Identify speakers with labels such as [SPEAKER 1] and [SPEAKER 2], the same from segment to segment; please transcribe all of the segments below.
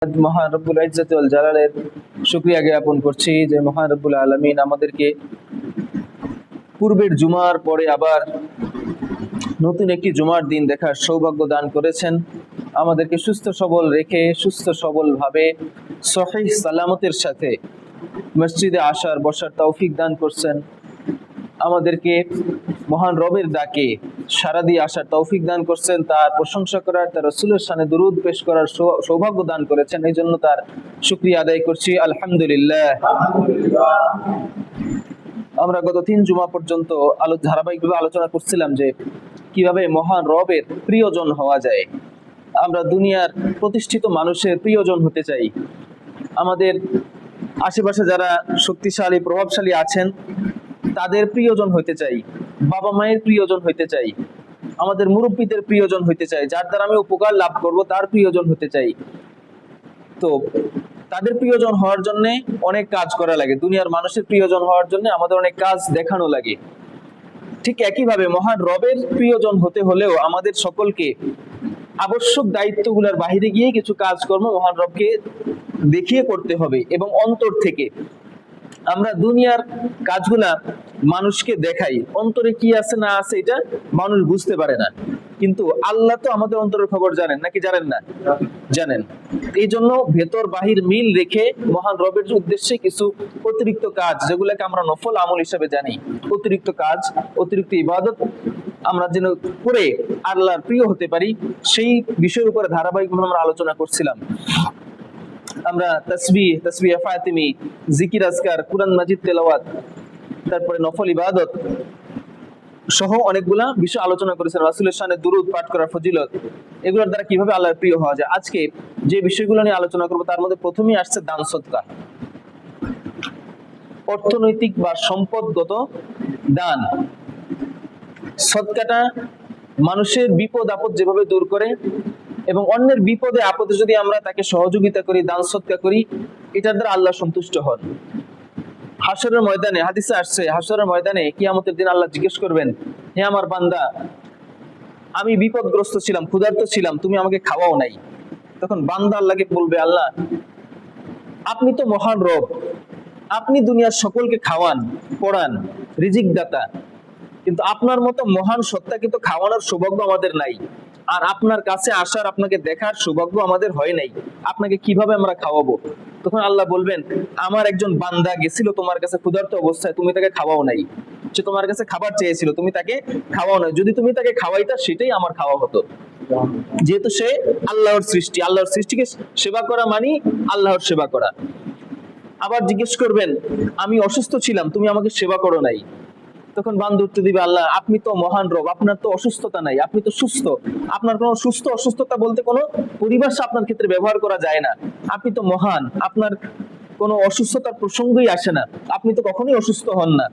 [SPEAKER 1] মহান রব্বুল ইজ্জত ওয়াল জালালের শুকরিয়া জ্ঞাপন করছি যে মহান রব্বুল আলামিন আমাদেরকে পূর্বের জুমার পরে আবার নতুন একটি জুমার দিন দেখার সৌভাগ্য দান করেছেন। আমাদেরকে সুস্থ সবল রেখে সুস্থ সবল ভাবে সহিহ সালামতের সাথে মসজিদে আসার বসার তৌফিক দান করছেন। আমাদেরকে মহান রবের ডাকে সারা দিয়ে আসার তৌফিক দান করছেন, তার প্রশংসা করার, তার রাসূলের শানে দুরূদ পেশ করার সৌভাগ্য দান করেছেন। এই জন্য তার শুকরিয়া আদায় করছি, আলহামদুলিল্লাহ। আমরা গত 3 জুমা পর্যন্ত ধারাবাহিকভাবে আলোচনা করছিলাম যে কিভাবে মহান রবের প্রিয়জন হওয়া যায়। আমরা দুনিয়ার প্রতিষ্ঠিত মানুষের প্রিয়জন হতে চাই। আমাদের আশেপাশে যারা শক্তিশালী প্রভাবশালী আছেন তাদের প্রিয়জন হইতে চাই, বাবা মায়ের প্রিয়জন হইতে চাই, আমাদের মুরব্বীদের প্রিয়জন হইতে চাই, যার দ্বারা আমি উপকার লাভ করব তার প্রিয়জন হতে চাই। তো তাদের প্রিয়জন হওয়ার জন্য অনেক কাজ করা লাগে। দুনিয়ার মানুষের প্রিয়জন হওয়ার জন্য আমাদের অনেক কাজ দেখানো লাগে। ঠিক একইভাবে মহান রবের প্রিয়জন হতে হলেও আমাদের সকলকে আবশ্যক দায়িত্বগুলোর বাহিরে গিয়ে কিছু কাজকর্ম মহান রবকে দেখিয়ে করতে হবে এবং অন্তর থেকে। আমরা দুনিয়ার কাজগুলা মানুষকে দেখাই, অন্তরে কি আছে না আছে এটা মানুষ বুঝতে পারে না, কিন্তু আল্লাহ তো আমাদের অন্তরের খবর জানেন, নাকি জানেন না? জানেন। এই জন্য ভেতর বাহির মিল রেখে মহান রবের উদ্দেশ্যে কিছু অতিরিক্ত কাজ, যেগুলোকে আমরা নফল আমল হিসেবে জানি, অতিরিক্ত কাজ, অতিরিক্ত ইবাদত আমরা যেন করে আল্লাহর প্রিয় হতে পারি, সেই বিষয়ের উপরে ধারাবাহিকভাবে আমরা আলোচনা করছিলাম। আমরা তাসবিহ ফাতিমি, জিকির আজকার, কুরআন মাজিদ তেলাওয়াত, তারপরে নফল ইবাদত সহ অনেকগুলা বিষয় আলোচনা করেছেন। রাসূলের শানে দুরূদ পাঠ করার ফজিলত, এগুলোর দ্বারা কিভাবে আল্লাহর প্রিয় হওয়া যায়। আজকে যে বিষয়গুলো নিয়ে আলোচনা করব তার মধ্যে প্রথমেই আসছে দান সদকা, অর্থনৈতিক বা সম্পদগত দান। সদকাটা মানুষের বিপদ আপদ যেভাবে দূর করে এবং অন্যের বিপদে আপদে যদি আমরা তাকে সহযোগিতা করি, দান সদকা করি, এটার দ্বারা আল্লাহ সন্তুষ্ট হন। হাশরের ময়দানে হাদিসে আসছে, হাশরের ময়দানে কিয়ামতের দিন আল্লাহ জিজ্ঞেস করবেন, হে আমার বান্দা, আমি বিপদগ্রস্ত ছিলাম, ক্ষুধার্ত ছিলাম, তুমি আমাকে খাওয়াও নাই। তখন বান্দা আল্লাহকে বলবে, আল্লাহ আপনি তো মহান রব, আপনি দুনিয়ার সকলকে খাওয়ান, পড়ান, রিজিক দাতা, কিন্তু আপনার মতো মহান সত্তাকে তো খাওয়ানোর সৌভাগ্য আমাদের নাই, আর আপনার কাছে আসার, আপনাকে দেখার সৌভাগ্য আমাদের হয় নাই, আপনাকে কিভাবে আমরা খাওয়াবো? তখন আল্লাহ বলবেন, আমার একজন বান্দা গেছিল তোমার কাছে ক্ষুধার্ত অবস্থায়, তুমি তাকে খাওয়াও নাই। সে তোমার কাছে খাবার চেয়েছিল, তুমি তাকে খাওয়াও নাই। যদি তুমি তাকে খাওয়াইতা সেটাই আমার খাওয়া হতো। যেহেতু সে আল্লাহর সৃষ্টি, আল্লাহর সৃষ্টিকে সেবা করা মানে আল্লাহর সেবা করা। আবার জিজ্ঞেস করবেন, আমি অসুস্থ ছিলাম, তুমি আমাকে সেবা করো নাই। তখন বান্দা উত্তর দিবে, আল্লাহ আপনি তো মহান রব, আপনার তো অসুস্থতা নাই, আপনি তো সুস্থ, আপনার কোনো সুস্থ অসুস্থতা বলতে কোনো পরিভাষা আপনার ক্ষেত্রে ব্যবহার করা যায় না। আপনি তো মহান, আপনার কোনো অসুস্থতার প্রসঙ্গই আসে না, আপনি তো কখনোই অসুস্থ হন না,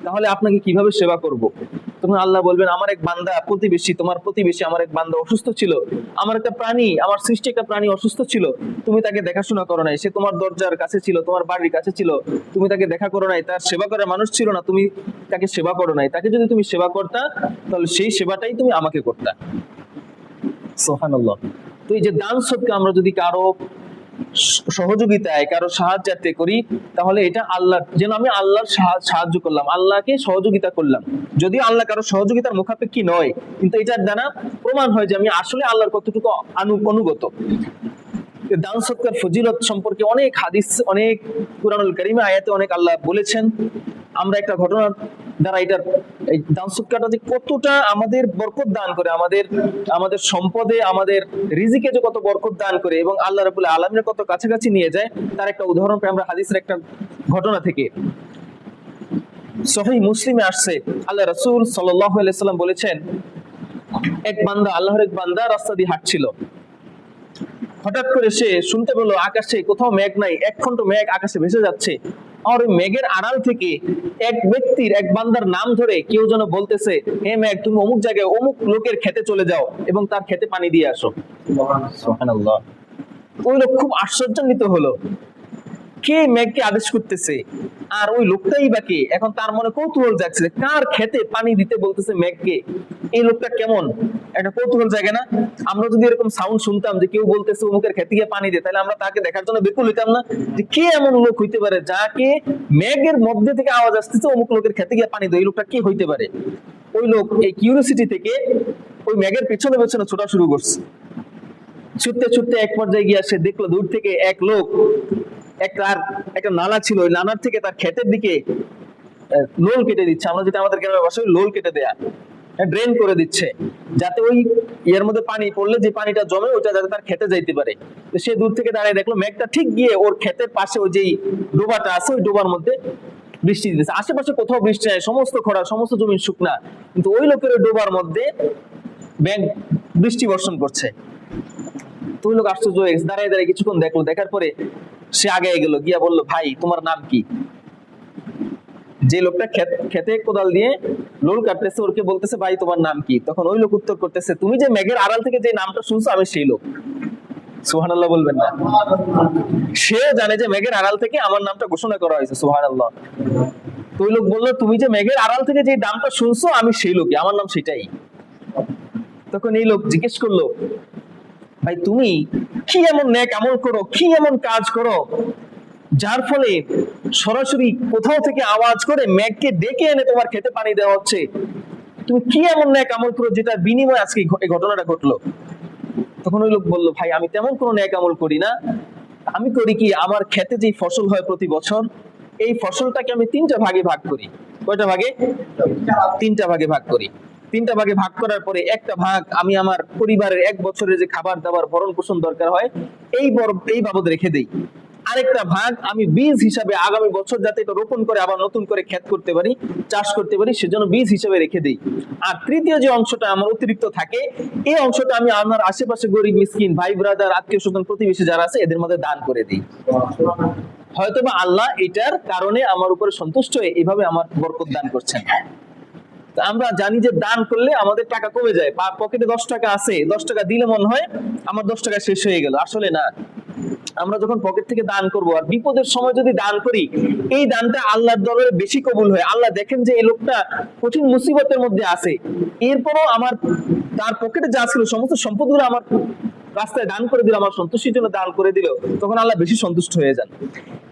[SPEAKER 1] তাহলে আপনাকে কিভাবে সেবা করব? তখন আল্লাহ বলবেন, আমার এক বান্দা প্রতিবেশী, তোমার প্রতিবেশী আমার এক বান্দা অসুস্থ ছিল, আমার একটা প্রাণী, আমার সৃষ্টি একটা প্রাণী অসুস্থ ছিল, তুমি তাকে দেখাশোনা করো নাই, সে তোমার দরজার কাছে ছিল, তোমার বাড়ির কাছে ছিল, তুমি তাকে দেখা করো নাই, তার সেবা করার মানুষ ছিল না, তুমি তাকে সেবা করো নাই। তাকে যদি তুমি সেবা করতা তাহলে সেই সেবাটাই তুমি আমাকে করতা। সুবহানাল্লাহ। তো এই যে দান সদকা আমরা যদি কারো সহযোগিতায়, কারো সাহায্যার্থে করি, তাহলে এটা আল্লাহ, যেন আমি আল্লাহর সাহায্য করলাম, আল্লাহকে সহযোগিতা করলাম। যদিও আল্লাহ কারো সহযোগিতার মুখাপেক্ষী নয়, কিন্তু এটার দ্বারা প্রমাণ হয় যে আমি আসলে আল্লাহর কতটুকু অনুগত। দান সদকার ফজিলত সম্পর্কে অনেক হাদিস, অনেক কুরআনুল কারীমে আয়াতে অনেক আল্লাহ বলেছেন। আমরা একটা ঘটনা দ্বারা এটার এই দান সদকাটা যে কতটা আমাদের বরকত দান করে, আমাদের সম্পদে, আমাদের রিজিকে যে কত বরকত দান করে এবং আল্লাহ রাব্বুল আলামিনের কত কাছাকাছি নিয়ে যায়, তার একটা উদাহরণ পাই আমরা হাদিসের একটা ঘটনা থেকে। সহিহ মুসলিমে আসছে, আল্লাহ রাসূল সাল্লাল্লাহু আলাইহি সাল্লাম বলেছেন, এক বান্দা, আল্লাহর এক বান্দা রাস্তা দিয়ে হাঁটছিল। হঠাৎ করে সে শুনতে পেল আকাশে কোথাও মেঘ নাই, এক খণ্ড মেঘ আকাশে ভেসে যাচ্ছে। আর ওই মেঘের আড়াল থেকে এক ব্যক্তির, এক বান্দার নাম ধরে কেউ যেন বলতেছে, হে মেঘ, তুমি অমুক জায়গায় অমুক লোকের খেতে চলে যাও এবং তার খেতে পানি দিয়ে আসো। সুবহানাল্লাহ। ওই লোক খুব আশ্চর্যান্বিত হলো, কে মেঘকে আদেশ করতেছে, আর ওই লোকটাই বা কে? এখন তার মনে কৌতূহল জাগছে, কার খেতে পানি দিতে বলতেছে মেঘকে। এই লোকটা কেমন, একটা কৌতূহল জায়গা না? আমরা যদি এরকম সাউন্ড শুনতাম যে কেউ বলতেছে অমুকের খেতে গিয়ে পানি দে, তাহলে আমরা তাকে দেখার জন্য বেকুল হইতাম না? যে কে এমন লোক হইতে পারে যাকে মেঘের মধ্যে থেকে আওয়াজ আসতেছে অমুক লোকের খেতে গিয়ে পানি দে, এই লোকটা কে হইতে পারে? ওই লোক এই কিউরিওসিটি থেকে ওই মেঘের পেছনে পেছনে ছোটা শুরু করছে। ছুটতে ছুটতে এক পর্যায়ে গিয়ে সে দেখলো দূর থেকে এক লোক একটা নালা ছিল, ওই নালার থেকে তার ক্ষেতের দিকে লোল কেটে দিচ্ছে। আমরা যেটা আমাদের গ্রামের ভাষায় লোল কেটে দেয়া, ড্রেন করে দিচ্ছে, যাতে ওই এর মধ্যে পানি পড়লে যে পানিটা জমে ওইটা যাতে তার খেতে যাইতে পারে। তো সে দূর থেকে দাঁড়িয়ে দেখলো মেঘটা ঠিক গিয়ে ওর ক্ষেতের পাশে ওই যে ডোবাটা আছে ওই ডোবার মধ্যে বৃষ্টি দিতেছে। আশেপাশে কোথাও বৃষ্টি নাই, সমস্ত খরা, সমস্ত জমি শুকনা, কিন্তু ওই লোকের ওই ডোবার মধ্যে মেঘ বৃষ্টি বর্ষণ করছে। তো ওই লোক আশ্চর্য হয়ে গেছে, দাঁড়িয়ে দাঁড়িয়ে কিছুক্ষণ দেখলো, দেখার পরে সে আগে গেল, গিয়া বললো, ভাই তোমার নাম কি? যে লোকটা খেতে কোদাল দিয়ে লোল কাটতেছে ওরকে বলতেছে, ভাই তোমার নাম কি? তখন ওই লোক উত্তর করতেছে, তুমি যে মেঘের আড়াল থেকে যে নামটা শুনছো আমি সেই লোক। সুবহানাল্লাহ বলবেন না? সে জানে যে মেঘের আড়াল থেকে আমার নামটা ঘোষণা করা হয়েছে। সুবহানাল্লাহ। তো ওই লোক বললো, তুমি যে মেঘের আড়াল থেকে যে নামটা শুনছো আমি সেই লোকই, আমার নাম সেটাই। তখন এই লোক জিজ্ঞেস করলো, ভাই তুমি কি এমন নেক আমল করো, কি এমন কাজ করো যার ফলে সরাসরি কোথাও থেকে আওয়াজ করে মেঘকে ডেকে এনে তোমার খেতে পানি দেওয়া হচ্ছে? তুমি কি এমন নেক আমল করো যেটার বিনিময়ে আজকে এই ঘটনাটা ঘটলো? তখন ওই লোক বললো, ভাই আমি তেমন কোনো নেক আমল করি না, আমি করি কি, আমার খেতে যে ফসল হয় প্রতি বছর, এই ফসলটাকে আমি তিনটা ভাগে ভাগ করি। কয়টা ভাগে? তিনটা ভাগে ভাগ করি। তিনটা ভাগে ভাগ করার পরে একটা ভাগ আমি আমার পরিবারের এক বছরের যে খাবার দাবার ভরণ পোষণ দরকার হয় এই বাবদ রেখে দেই। আরেকটা ভাগ আমি বীজ হিসাবে আগামী বছর যাতে এটা রোপণ করে আবার নতুন করে ক্ষেত করতে পারি, চাষ করতে পারি, সেজন্য বীজ হিসাবে রেখে দেই। আর তৃতীয় যে অংশটা আমার অতিরিক্ত থাকে, এই অংশটা আমি আমার আশেপাশে গরিব মিসকিন ভাই ব্রাদার আত্মীয় স্বজন প্রতিবেশী যারা আছে এদের মধ্যে দান করে দিই। হয়তোবা আল্লাহ এটার কারণে আমার উপরে সন্তুষ্ট হয়ে এইভাবে আমার বরকত দান করছেন। আমরা জানি যে দান করলে আমাদের টাকা কমে যায়, পকেটে 10 টাকা আছে, 10 টাকা দিলে মনে হয় আমার 10 টাকা শেষ হয়ে গেল। আসলে না, আমরা যখন পকেট থেকে দান করব আর বিপদের সময় যদি দান করি, এই দানটা আল্লাহর দরবারে বেশি কবুল হয়। আল্লাহ দেখেন যে এই লোকটা কঠিন মুসিবতের মধ্যে আছে, এরপরও তার পকেটে যা ছিল সমস্ত সম্পদগুলো আমার রাস্তায় দান করে দিল, আমার সন্তুষ্টির জন্য দান করে দিল, তখন আল্লাহ বেশি সন্তুষ্ট হয়ে যান।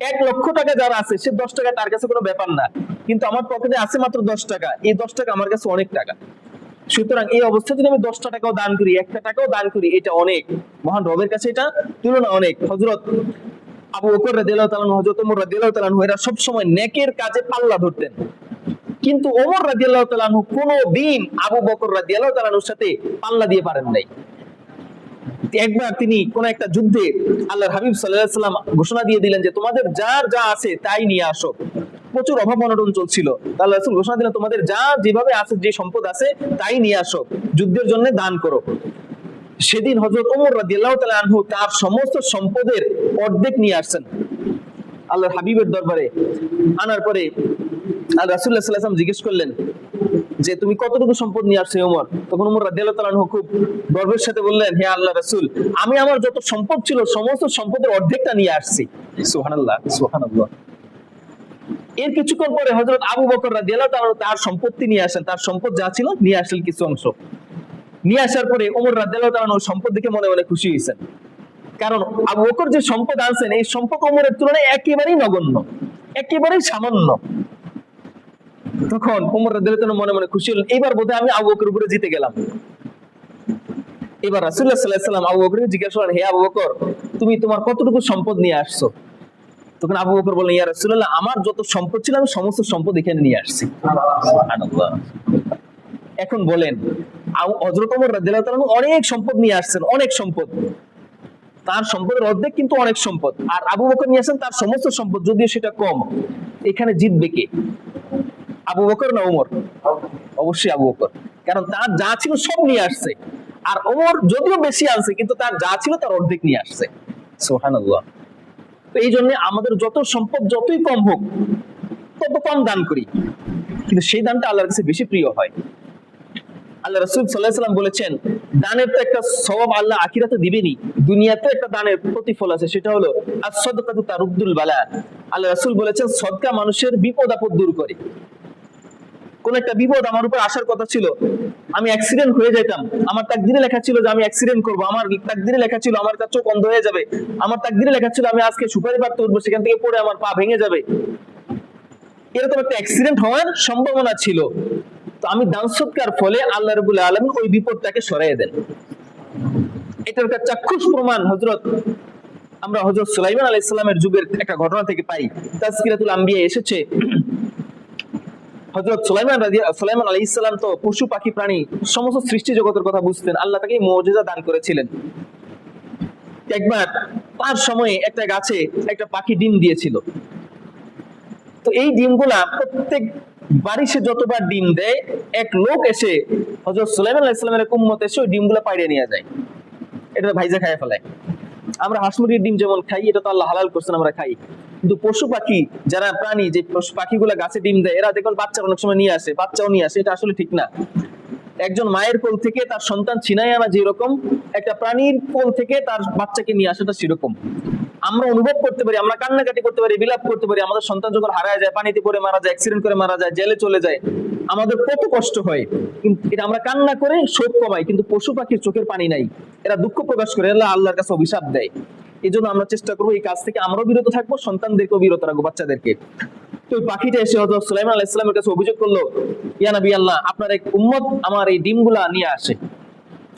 [SPEAKER 1] 1 লক্ষ টাকা যারা আছে সে 10 টাকা তার কাছে কোনো ব্যাপার না, কিন্তু আমার পকেটে আছে মাত্র 10 টাকা, এই 10 টাকা আমার কাছে অনেক টাকা। সুতরাং এই অবস্থায় যদি আমি 10টা টাকাও দান করি, 1টা টাকাও দান করি, এটা অনেক, মহান রবের কাছে এটা তুলনা অনেক। হযরত আবু বকর রাদিয়াল্লাহু তাআলা, হযরত ওমর রাদিয়াল্লাহু তাআলা এরা সব সময় নেকের কাজে পাল্লা ধরতেন, কিন্তু ওমর রাদিয়াল্লাহু তাআলা কোনদিন আবু বকর রাদিয়াল্লাহু তাআলার সাথে পাল্লা দিয়ে পারেন নাই। একবার তিনি কোন একটা যুদ্ধে আল্লাহর হাবিব সাল্লাল্লাহু আলাইহি ওয়াসাল্লাম ঘোষণা দিয়ে দিলেন যে তোমাদের যার যা আছে তাই নিয়ে আসো। প্রচুর অভাব অনটন চলছিল, আল্লাহ রাসূল ঘোষণা দিলেন তোমাদের যা যেভাবে আছে, যে সম্পদ আছে তাই নিয়ে আসো, যুদ্ধের জন্য দান করো। সেদিন হযরত ওমর রাদিয়াল্লাহু তাআলা আনহু তার সমস্ত সম্পদের অর্ধেক নিয়ে আসছেন আল্লাহর হাবিবের দরবারে। আনার পরে আল্লাহ রাসূল সাল্লাল্লাহু আলাইহি ওয়াসাল্লাম জিজ্ঞেস করলেন যে তুমি কতটুকু সম্পদ নিয়ে আসছো ওমর? তখন ওমর রাদিয়াল্লাহু তাআলা আনহু খুব গর্বের সাথে বললেন, হে আল্লাহ রাসূল, আমি আমার যত সম্পদ ছিল সমস্ত সম্পদের অর্ধেকটা নিয়ে আসছি। সুবহানাল্লাহ, সুবহানাল্লাহ। এর কিছুক্ষণ পরে হযরত আবু বকর রাদিয়াল্লাহু তাআলা তার সম্পত্তি নিয়ে আসেন, তার সম্পদ যা ছিল নিয়ে আসলেন কিছু অংশ। নিয়ে আসার পরে ওমর রাদিয়াল্লাহু তাআলা ওই সম্পদ দেখে মনে মনে খুশি হয়েছেন, কারণ আবু বকর যে সম্পদ আনছেন এই সম্পদ ওমরের তুলনায় একেবারেই নগণ্য, একেবারেই সামান্য। তখন ওমর রাদিয়াল্লাহু তাআলা মনে মনে খুশি হলেন, এবার বোধহয় আমি আবু বকরের উপরে জিতে গেলাম। এবার রাসূলুল্লাহ সাল্লাল্লাহু আলাইহি ওয়াসাল্লাম আবু বকরকে জিজ্ঞাসা করলেন, হে আবু বকর, তুমি তোমার কতটুকু সম্পদ নিয়ে আসছো? তখন আবু বকর বললেন, ইয়া রাসূলুল্লাহ, আমার যত সম্পদ ছিল আমি সমস্ত সম্পদ এখানে নিয়ে আসছি। সুবহানাল্লাহ। এখন বলেন, হযরত ওমর রাদিয়াল্লাহু তাআলা অনেক সম্পদ নিয়ে আসছেন, অনেক সম্পদ, তার সম্পদের অর্ধেক কিন্তু অনেক সম্পদ, আর আবু বকর নিয়ে আসেন তার সমস্ত সম্পদ, যদিও সেটা কম। এখানে জিতবে কে, আবু বকর না ওমর? অবশ্যই আবু বকর, কারণ তার যা ছিল সব নিয়ে আসছে। আর ওমর যদিও বেশি আনছে কিন্তু তার যা ছিল তার অর্ধেক নিয়ে আসছে। সুবহানাল্লাহ। তো এই জন্য আমাদের যত সম্পদ যতই কম হোক তত কম দান করি, কিন্তু সেই দানটা আল্লাহর কাছে বেশি প্রিয় হয়। আল্লাহ রাসূল সাল্লাল্লাহু আলাইহি ওয়াসাল্লাম বলেছেন, দানের তো একটা সওয়াব আল্লাহ আখিরাতে দিবেনই, দুনিয়াতে একটা দানের প্রতিফল আছে, সেটা হলো আস-সাদকাতু তারুদ্দুল বালা। আল্লাহ রাসূল বলেছেন সদকা মানুষের বিপদ আপদ দূর করে। কোন একটা বিপদ আমার উপর আসার কথা ছিল, আমি অ্যাক্সিডেন্ট হয়ে যেতাম, আমার তাকদিরে লেখা ছিল যে আমি অ্যাক্সিডেন্ট করব, আমার তাকদিরে লেখা ছিল আমার চোখ অন্ধ হয়ে যাবে, আমার তাকদিরে লেখা ছিল আমি আজকে সুপারি পাড়তে উঠবো, সেখান থেকে পড়ে আমার পা ভেঙে যাবে, এরকম একটা অ্যাক্সিডেন্ট হওয়ার সম্ভাবনা ছিল। তো আমি দান সদকার ফলে আল্লাহ রাব্বুল আলামিন ওই বিপদটাকে সরিয়ে দেন। এটার একটা চাক্ষুষ প্রমাণ আমরা হযরত সুলাইমান আলাইহিস সালামের যুগের একটা ঘটনা থেকে পাই। তাজকিরাতুল আম্বিয়া এসেছে, হযরত সুলাইমান আলাইহিস সালাম তো পশু পাখি প্রাণী সমস্ত সৃষ্টি জগতের কথা বুঝতেন, আল্লাহ তাকে মুজিজা দান করেছিলেন। একবার তার সময়ে একটা গাছে একটা পাখি ডিম দিয়েছিল। তো এই ডিমগুলা প্রত্যেক বাড়ি সে যতবার ডিম দেয়, এক লোক এসে হযরত সুলাইমান আলাইহিস সালামের এক উম্মত এসে ওই ডিমগুলা পাইড়ে নিয়ে যায়, এটা ভাইজা খায় ফেলায়। আমরা হাঁস মুরগির ডিম যেমন খাই, এটা তো আল্লাহ হালাল করছেন, আমরা খাই, কিন্তু পশু পাখি যারা প্রাণী, যে পশু পাখিগুলা গাছে ডিম দেয়, এরা দেখুন বাচ্চা অনেক সময় নিয়ে আসে, বাচ্চাও নিয়ে আসে, এটা আসলে ঠিক না। একজন মায়ের কোল থেকে তার সন্তান ছিনাই আনা যেরকম, একটা প্রাণীর কোল থেকে তার বাচ্চাকে নিয়ে আসাটা সেরকম। আমরা অনুভব করতে পারি, আমরা কান্নাকাটি করতে পারি, বিলাপ করতে পারি, আমাদের সন্তান যখন হারায় যায়, পানিতে পড়ে মারা যায়, অ্যাক্সিডেন্ট করে মারা যায়, জেলে চলে যায়, আমাদের কত কষ্ট হয়, কিন্তু এটা আমরা কান্না করে শোক কমাই। কিন্তু পশু পাখির চোখের পানি নাই, এরা দুঃখ প্রকাশ করে, এরা আল্লাহর কাছে অভিশাপ দেয়। এই জন্য আমরা চেষ্টা করবো এই কাজ থেকে আমরাও বিরত থাকবো, সন্তানদেরকেও বিরত রাখবো, বাচ্চাদেরকে। তো ওই পাখিটা এসে হযরত সুলাইমান আলাইহিস সালামের কাছে অভিযোগ করলো, ইয়া নবী আল্লাহ, আপনার এক উম্মত আমার এই ডিমগুলা নিয়ে আসে,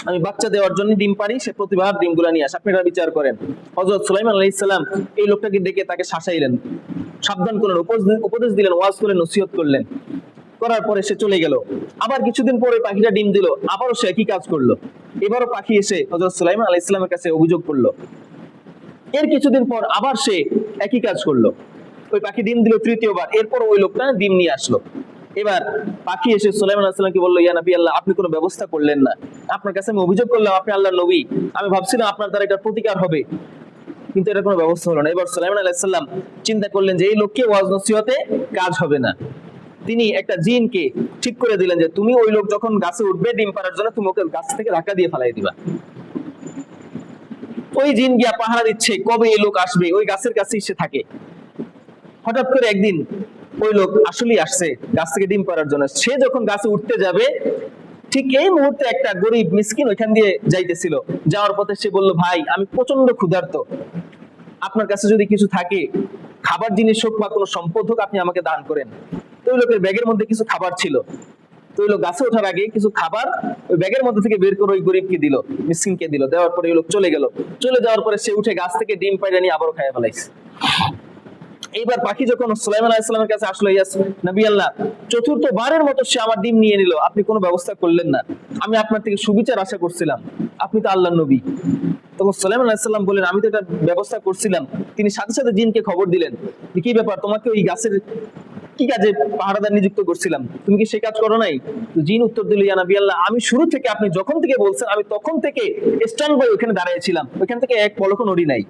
[SPEAKER 1] আমি বাচ্চা দেওয়ার জন্য ডিম পারি, সে প্রতিবার ডিমগুলা নিয়ে আসে, আপনি এটা বিচার করেন। হযরত সুলাইমান আলাইহিস সালাম এই লোকটাকে ডেকে তাকে শাসাইলেন, সাবধান করলেন, উপদেশ দিলেন, ওয়াজ করলেন, নসিহত করলেন। করার পরে সে চলে গেল। আবার কিছুদিন পরে পাখিটা ডিম দিল, আবারও সে একই কাজ করলো। এবারও পাখি এসে হযরত সুলাইমান আলাইহিস সালামের কাছে অভিযোগ করলো। এর কিছুদিন পর আবার সে একই কাজ করলো, ওই পাখি ডিম দিল তৃতীয়বার। এরপর ওই লোকটা ডিম নিয়ে আসলো। এবার পাখি এসে সুলাইমান আলাইহিস সালামকে বললো, ইয়া নবী আল্লাহ, আপনি কোনো ব্যবস্থা করলেন না, আপনার কাছে আমি অভিযোগ করলাম, আপনি আল্লাহর নবী, আমি ভাবছিলাম আপনার দ্বারা এটা প্রতিকার হবে, কিন্তু এটা কোনো ব্যবস্থা হলো না। এবার সুলাইমান আলাইহিস সালাম চিন্তা করলেন যে এই লোককে ওয়াজ নসিহতে কাজ হবে না। তিনি একটা জিনকে ঠিক করে দিলেন যে তুমি ওই লোক যখন গাছে উঠবে ডিম পাড়ার জন্য, তুমি ওকে গাছ থেকে ধাক্কা দিয়ে ফেলাই দিবা। ওই জিন গিয়া পাহারা দিচ্ছে কবে এই লোক আসবে, ওই গাছের কাছেই সে থাকে। হঠাৎ করে একদিন ওই লোক আসলেই আসছে গাছ থেকে ডিম পাড়ার জন্য। সে যখন গাছে উঠতে যাবে, ঠিক এই মুহূর্তে একটা গরিব মিসকিন ওইখান দিয়ে যাইতেছিল। যাওয়ার পথে সে বলল, ভাই আমি প্রচন্ড ক্ষুধার্ত, আপনার কাছে যদি কিছু থাকে, খাবার জিনিস হোক বা কোনো সম্পদ হোক, আপনি আমাকে দান করেন। তো ওই লোকের ব্যাগের মধ্যে কিছু খাবার ছিল। তো ওই লোক গাছে ওঠার আগে কিছু খাবার ওই ব্যাগের মধ্যে থেকে বের করে ওই গরিবকে দিল, মিসকিনকে দিল। দেওয়ার পরে ওই লোক চলে গেল। চলে যাওয়ার পরে সে উঠে গাছ থেকে ডিম পাইড়ে নিয়ে আবারও খাইয়া ফেলাইছে। এইবার পাখি যখন সুলাইমান আলাইহিস সালামের কাছে আসলো, ইয়া নবী আল্লাহ, চতুর্থবারের মতো সে আমার ডিম নিয়ে নিল, আপনি কোনো ব্যবস্থা করলেন না, আমি আপনার থেকে সুবিচার আশা করছিলাম, আপনি তো আল্লাহর নবী। তখন সুলাইমান আলাইহিস সালাম বললেন, আমি তো এটা ব্যবস্থা করছিলাম। তিনি সাথে সাথে জিনকে খবর দিলেন, কি ব্যাপার, তোমাকে ওই গাছের কি কাজে পাহারাদার নিযুক্ত করছিলাম, তুমি কি সেই কাজ করো নাই? তো জিন উত্তর দিল, ইয়া নবী আল্লাহ, আমি শুরু থেকে, আপনি যখন থেকে বলছেন, আমি তখন থেকে স্ট্যান্ড বাই ওখানে দাঁড়িয়েছিলাম, ওইখান থেকে এক পলকও নড়ি নাই।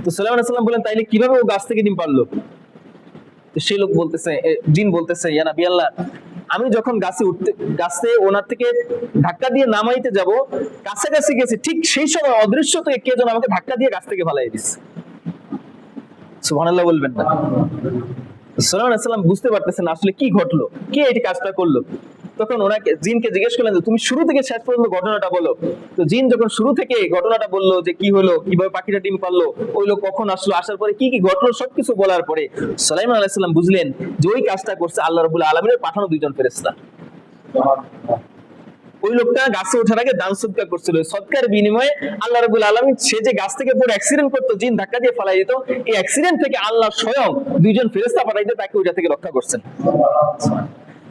[SPEAKER 1] তো সুলাইমান আলাইহিস সালাম বলেন, তাইলে কিভাবে ও গাছ থেকে ডিম পারলো? তো সেই লোক বলতেছে, জিন বলতেছে, ইয়া নবী আল্লাহ, আমি যখন গাছে ওনার থেকে ধাক্কা দিয়ে নামাইতে যাব, কাছাকাছি গেছি, ঠিক সেই সময় অদৃশ্য থেকে কে যেন আমাকে ধাক্কা দিয়ে গাছ থেকে ফালাই দিচ্ছে। সুবহানাল্লাহ বলবেন না? সুলাইমান আলাইহিস সালাম বুঝতে পারতেছেন আসলে কি ঘটলো, কে এই কাজটা করলো। তখন ওনাকে জিনকে জিজ্ঞেস করলেন যে তুমি শুরু থেকে শেষ পর্যন্ত ঘটনাটা বলো। তো জিন যখন শুরু থেকে ঘটনাটা বললো, যে কি হলো, কিভাবে পাখিটা ডিম পারলো, ওই লোক কখন আসলো, আসার পরে কি কি ঘটলো, সবকিছু বলার পরে সুলাইমান আলাইহিস সালাম বুঝলেন যে ওই কাজটা করছে আল্লাহ রাব্বুল আলামিনের পাঠানো দুইজন ফেরেশতা। ওই লোকটা গাছে ওঠার আগে দান সদকা করছিল, সদকার বিনিময়ে আল্লাহ রাব্বুল আলামিন, সে যে গাছ থেকে পড়ে অ্যাক্সিডেন্ট করতো, জিন ধাক্কা দিয়ে ফেলাই দিত, এই অ্যাক্সিডেন্ট থেকে আল্লাহ স্বয়ং দুইজন ফেরেশতা পাঠাইতে তাকে ওইটা থেকে রক্ষা করছেন।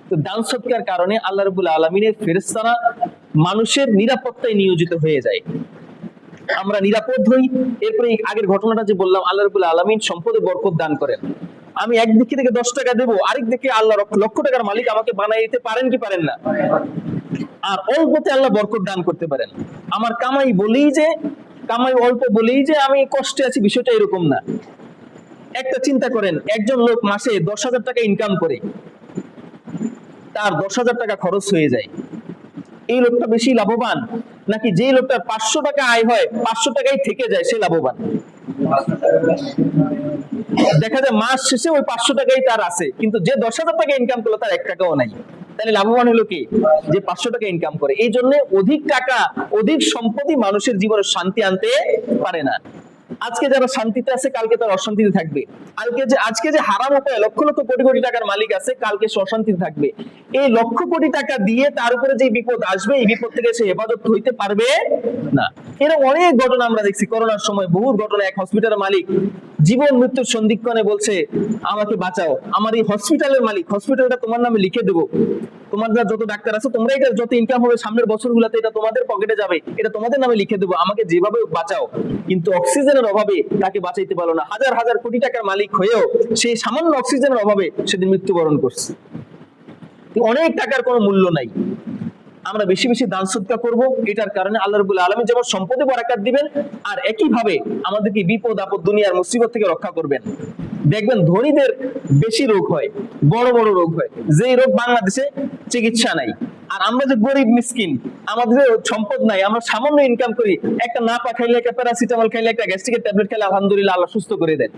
[SPEAKER 1] তো দান সদকার কারণে আল্লাহ রাব্বুল আলামিনের ফেরেশতারা মানুষের নিরাপত্তায় নিয়োজিত হয়ে যায়, আমরা নিরাপদ হই। এরপরে আগের ঘটনাটা যে বললাম, আল্লাহ রাব্বুল আলামিন সম্পদে বরকত দান করেন। আমি একদিক থেকে 10 টাকা দেবো, আরেক দিকে আল্লাহ লক্ষ টাকার মালিক আমাকে বানাই দিতে পারেন কি পারেন না? আর অল্পতে আল্লাহ বরকত দান করতে পারেন। আমার কামাই অল্প বলেই যে আমি কষ্টে আছি, বিষয়টা এরকম না। একটা চিন্তা করেন, একজন লোক মাসে 10,000 টাকা ইনকাম করে, তার 10,000 টাকা খরচ হয়ে যায়, এই লোকটা বেশি লাভবান নাকি যে লোকটার 500 টাকা আয় হয় 500 টাকাই থেকে যায় সে লাভবান? দেখা যায় মাস শেষে ওই 500 টাকাই তার আছে, কিন্তু যে 10,000 টাকা ইনকাম করলো তার 1 টাকাও নাই। তাহলে লাভবান হলো কি? যে 500 টাকা ইনকাম করে। এই জন্য অধিক টাকা, অধিক সম্পত্তি মানুষের জীবনে শান্তি আনতে পারে না। আজকে যারা শান্তিতে আছে কালকে তার অশান্তিতে থাকবে। আজকে যে হারাম উপায়ে লক্ষ লক্ষ কোটি কোটি টাকার মালিক আছে, কালকে সে অশান্তিতে থাকবে। এই লক্ষ কোটি টাকা দিয়ে তার উপরে যে বিপদ আসবে, এই বিপদ থেকে সে হেফাজত হইতে পারবে না। এরকম অনেক ঘটনা আমরা দেখছি। করোনার সময় বহু ঘটনা। এক হসপিটালের মালিক জীবন মৃত্যুর সন্ধিক্ষণে বলছে, আমাকে বাঁচাও, আমার এই হসপিটালের মালিক, হসপিটালটা তোমার নামে লিখে দেবো, তোমার যত ডাক্তার আছে তোমরা এটা যত ইনকাম হবে সামনের বছরগুলোতে এটা তোমাদের পকেটে যাবে, এটা তোমাদের নামে লিখে দেবো, আমাকে যেভাবে বাঁচাও। কিন্তু অক্সিজেনের অভাবে তাকে বাঁচাইতে পারলো না। হাজার হাজার কোটি টাকার মালিক হয়েও সেই সামান্য অক্সিজেনের অভাবে সেদিন মৃত্যুবরণ করছে। অনেক টাকার কোনো মূল্য নাই। আমরা বেশি বেশি দান সদকা করবো, এটার কারণে আল্লাহ রাব্বুল আলামিন যেমন সম্পদে বরাকাত দিবেন, আর একই ভাবে আমাদেরকে বিপদ আপদ দুনিয়ার মুসিবত থেকে রক্ষা করবেন। দেখবেন ধনীদের বেশি রোগ হয়, বড় বড় রোগ হয়, যে রোগ বাংলাদেশে চিকিৎসা নাই। আর আমরা যে গরিব মিসকিন, আমাদের সম্পদ নাই, আমরা সামান্য ইনকাম করি, একটা নাপা খাইলে, একটা প্যারাসিটামল খাইলে, একটা গ্যাস্ট্রিকের ট্যাবলেট খাইলে আলহামদুলিল্লাহ আল্লাহ সুস্থ করে দেন।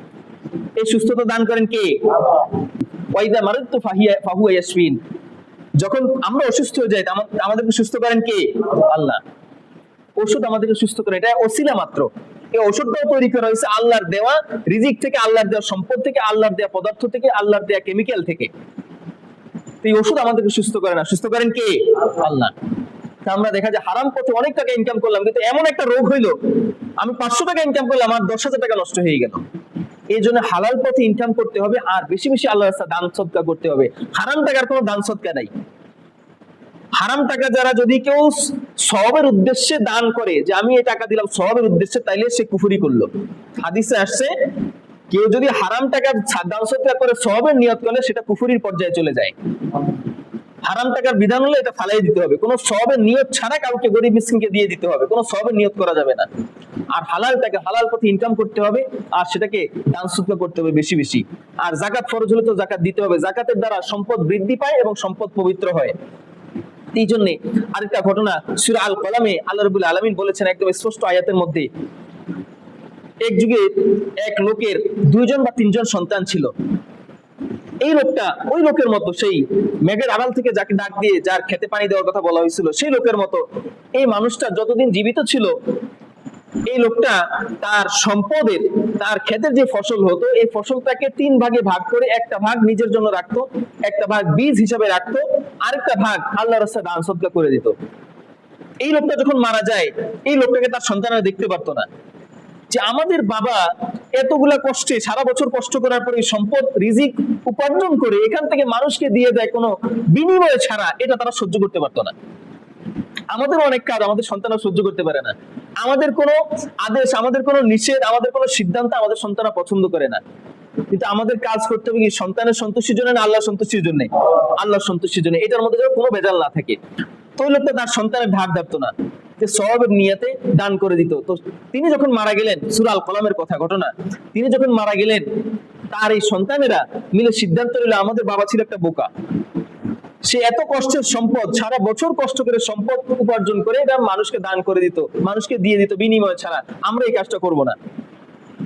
[SPEAKER 1] এই সুস্থতা দান করেন কে? ওয়াইদা মারিদতু ফাহুয়া ইয়াশফিন। যখন আমরা অসুস্থ হয়ে যাই আমাদেরকে সুস্থ করেন কে? আল্লাহ। ওষুধ আমাদেরকে সুস্থ করে, এটা ওসিলা মাত্র। এই ওষুধটাও তৈরি করা হয়েছে আল্লাহর দেওয়া রিজিক থেকে, আল্লাহর দেওয়া সম্পদ থেকে, আল্লাহর দেওয়া পদার্থ থেকে, আল্লাহর দেওয়া কেমিক্যাল থেকে। এই ওষুধ আমাদেরকে সুস্থ করে না, সুস্থ করেন কে? আল্লাহ। আমরা দেখা যায় হারাম পথে অনেক টাকা ইনকাম করলাম, কিন্তু এমন একটা রোগ হইলো, আমি 500 টাকা ইনকাম করলাম, আমার 10,000 টাকা নষ্ট হয়ে গেল। এই জন্য হালাল পথে ইনকাম করতে হবে, আর বেশি বেশি আল্লাহর রাস্তায় দান সদকা করতে হবে। হারাম টাকার কোনো দান সদকা নাই। হারাম টাকা যারা যদি কেউ সওয়াবের উদ্দেশ্যে দান করে, যে আমি এই টাকা দিলাম সওয়াবের উদ্দেশ্যে, তাইলে সে কুফরি করলো। হাদিসে আসছে, কেউ যদি হারাম টাকা দান সদকা করে সওয়াবের নিয়ত করলে সেটা কুফরির পর্যায়ে চলে যায়। হারাম টাকার বিধান হলে এটা ফালাই দিতে হবে, কোনো সওয়াবের নিয়ত ছাড়া কাউকে গরিব মিসকিনকে দিয়ে দিতে হবে, কোনো সওয়াবের নিয়ত করা যাবে না। আর হালাল টাকা হালাল পথে ইনকাম করতে হবে, আর সেটাকে দান সদকা করতে হবে বেশি বেশি। আর যাকাত ফরজ হলে তো যাকাত দিতে হবে, যাকাতের দ্বারা সম্পদ বৃদ্ধি পায় এবং সম্পদ পবিত্র হয়। এই জন্য আরেকটা ঘটনা সূরা আল কলামে আল্লাহ রাব্বুল আলামিন বলেছেন একদম স্পষ্ট আয়াতের মধ্যে, এক যুগে এক লোকের 2জন বা 3জন সন্তান ছিল। এই লোকটা ওই লোকের মতো, সেই মেঘের আড়াল থেকে যাকে ডাক দিয়ে যার খেতে পানি দেওয়ার কথা বলা হয়েছিল, সেই লোকের মতো এই মানুষটা যতদিন জীবিত ছিল, এই লোকটা তার সম্পদের, তার ক্ষেতের যে ফসল হতো, এই ফসলটাকে 3 ভাগে ভাগ করে একটা ভাগ নিজের জন্য রাখতো, একটা ভাগ বীজ হিসাবে রাখতো, আরেকটা ভাগ আল্লাহর রাস্তায় দান সদকা করে দিত। এই লোকটা যখন মারা যায়, এই লোকটাকে তার সন্তানরা দেখতে পারতো না, যে আমাদের বাবা এতগুলা কষ্টে সারা বছর কষ্ট করার পরে সম্পদ রিজিক উপার্জন করে এখান থেকে মানুষকে দিয়ে দেয় কোনো বিনিময় ছাড়া, এটা তারা সহ্য করতে পারতো না। আমাদের অনেক কাজ আমাদের সন্তানরা সহ্য করতে পারে না, আমাদের কোনো আদেশ, আমাদের কোনো নিষেধ, আমাদের কোনো সিদ্ধান্ত আমাদের সন্তানরা পছন্দ করে না। কিন্তু আমাদের কাজ করতে হবে কি? সন্তানের সন্তুষ্টির জন্য না আল্লাহর সন্তুষ্টির জন্য? আল্লাহর সন্তুষ্টির জন্য। এটার মধ্যে যেন কোনো ভেজাল না থাকে। তো ওই লোকটা তার সন্তানের ধার ধারতো না, যে সওয়াবের নিয়তে দান করে দিত। তো তিনি যখন মারা গেলেন, সূরা আল কলামের কথা ঘটনা, তিনি যখন মারা গেলেন, তার এই সন্তানেরা মিলে সিদ্ধান্ত নিল, আমাদের বাবা ছিল একটা বোকা, সে এত কষ্টের সম্পদ, সারা বছর কষ্ট করে সম্পদ উপার্জন করে এটা মানুষকে দান করে দিত, মানুষকে দিয়ে দিত বিনিময় ছাড়া, আমরা এই কাজটা করব না।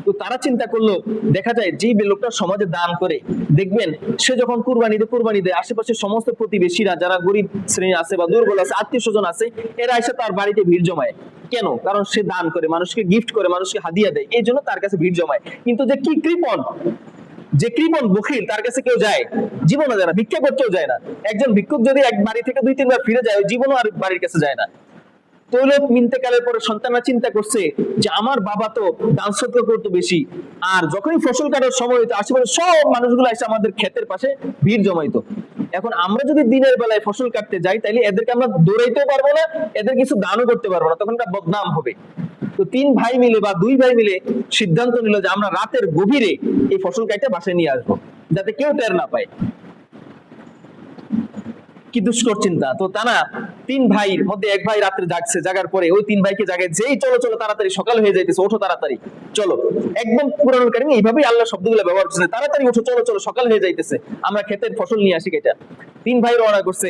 [SPEAKER 1] তো তারা চিন্তা করলো, দেখা যায় যে লোকটা সমাজে দান করে, দেখবেন সে যখন কুরবানি দেয়, আশেপাশে সমস্ত প্রতিবেশীরা যারা গরিব শ্রেণী আছে বা দুর্বল আছে, আত্মীয় স্বজন আছে, এরা এসে তার বাড়িতে ভিড় জমায়। কেন? কারণ সে দান করে, মানুষকে গিফট করে, মানুষকে হাদিয়া দেয়, এই জন্য তার কাছে ভিড় জমায়। কিন্তু যে কৃপণ বখিল, তার কাছে কেউ যায়? জীবনও যায় না, ভিক্ষা করতেও যায় না। একজন ভিক্ষুক যদি এক বাড়ি থেকে 2-3 বার ফিরে যায়, জীবনও আর বাড়ির কাছে যায় না। তো লোক ইন্তেকালের পরে সন্তানরা চিন্তা করছে যে আমার বাবা তো দান সদকা করতো বেশি, আর যখনই ফসল কাটার সময় হতো আশেপাশে সব মানুষগুলো এসে আমাদের ক্ষেতের পাশে ভিড় জমাইতো। এখন আমরা যদি দিনের বেলায় ফসল কাটতে যাই, তাইলে এদেরকে আমরা দৌড়াইতেও পারবো না, এদের কিছু দানও করতে পারবো না, তখন একটা বদনাম হবে। তো 3 ভাই মিলে বা 2 ভাই মিলে সিদ্ধান্ত নিল যে আমরা রাতের গভীরে এই ফসল কাটতে বাসায় নিয়ে আসবো, যাতে কেউ টের না পায়। কি দুষ্কর চিন্তা! তো তারা 3 ভাইয়ের মধ্যে এক ভাই রাত্রে জাগছে, জাগার পরে ওই 3 ভাইকে জাগায়, যেই চলো চলো তাড়াতাড়ি সকাল হয়ে যাইতেছে, ওঠো তাড়াতাড়ি চলো। একদম কুরআনুল কারীমে এইভাবেই আল্লাহ শব্দগুলো ব্যবহার করছে, তাড়াতাড়ি ওঠো, চলো চলো সকাল হয়ে যাইতেছে, আমরা ক্ষেতের ফসল নিয়ে আসি কেটা। 3 ভাই রওনা করছে,